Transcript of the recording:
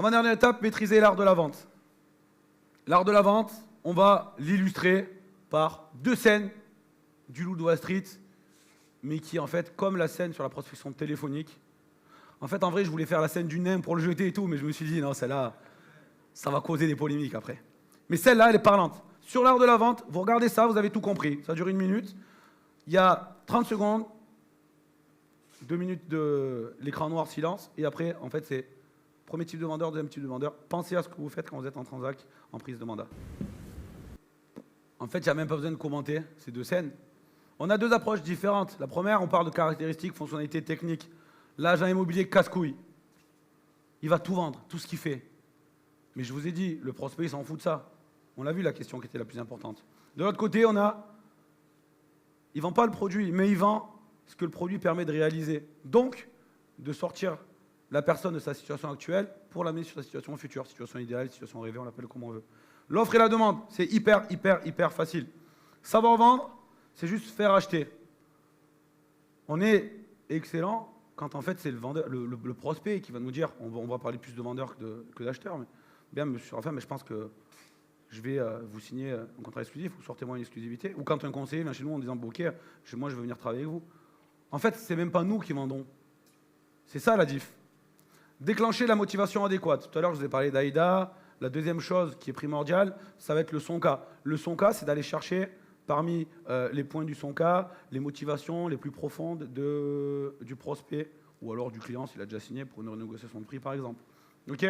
Avant-dernière étape, maîtriser l'art de la vente. L'art de la vente, on va l'illustrer par 2 scènes du Loup de Wall Street, mais qui, en fait, comme la scène sur la prospection téléphonique, en fait, en vrai, je voulais faire la scène du nain pour le jeter et tout, mais je me suis dit, non, celle-là, ça va causer des polémiques après. Mais celle-là, elle est parlante. Sur l'art de la vente, vous regardez ça, vous avez tout compris. Ça dure 1 minute. Il y a 30 secondes, 2 minutes de l'écran noir, silence, et après, en fait, c'est premier type de vendeur, deuxième type de vendeur. Pensez à ce que vous faites quand vous êtes en transac, en prise de mandat. En fait, il n'y a même pas besoin de commenter ces 2 scènes. On a 2 approches différentes. La première, on parle de caractéristiques, fonctionnalités techniques. L'agent immobilier casse-couille. Il va tout vendre, tout ce qu'il fait. Mais je vous ai dit, le prospect, il s'en fout de ça. On l'a vu, la question qui était la plus importante. De l'autre côté, on a... Il ne vend pas le produit, mais il vend ce que le produit permet de réaliser. Donc, de sortir la personne de sa situation actuelle pour l'amener sur sa situation future. Situation idéale, situation rêvée, on l'appelle comme on veut. L'offre et la demande, c'est hyper facile. Savoir vendre, c'est juste faire acheter. On est excellent quand en fait c'est le vendeur, le prospect qui va nous dire, on va parler plus de vendeurs que d'acheteurs, mais bien monsieur Raphaël, mais je pense que je vais vous signer un contrat exclusif, ou sortez-moi une exclusivité, ou quand un conseiller vient chez nous en disant, bon, ok, moi je veux venir travailler avec vous. En fait, c'est même pas nous qui vendons. C'est ça la diff. Déclencher la motivation adéquate. Tout à l'heure, je vous ai parlé d'AIDA. La deuxième chose qui est primordiale, ça va être le SONCA. Le SONCA, c'est d'aller chercher parmi les points du SONCA, les motivations les plus profondes du prospect ou alors du client s'il a déjà signé pour une renégociation de prix, par exemple. Ok ?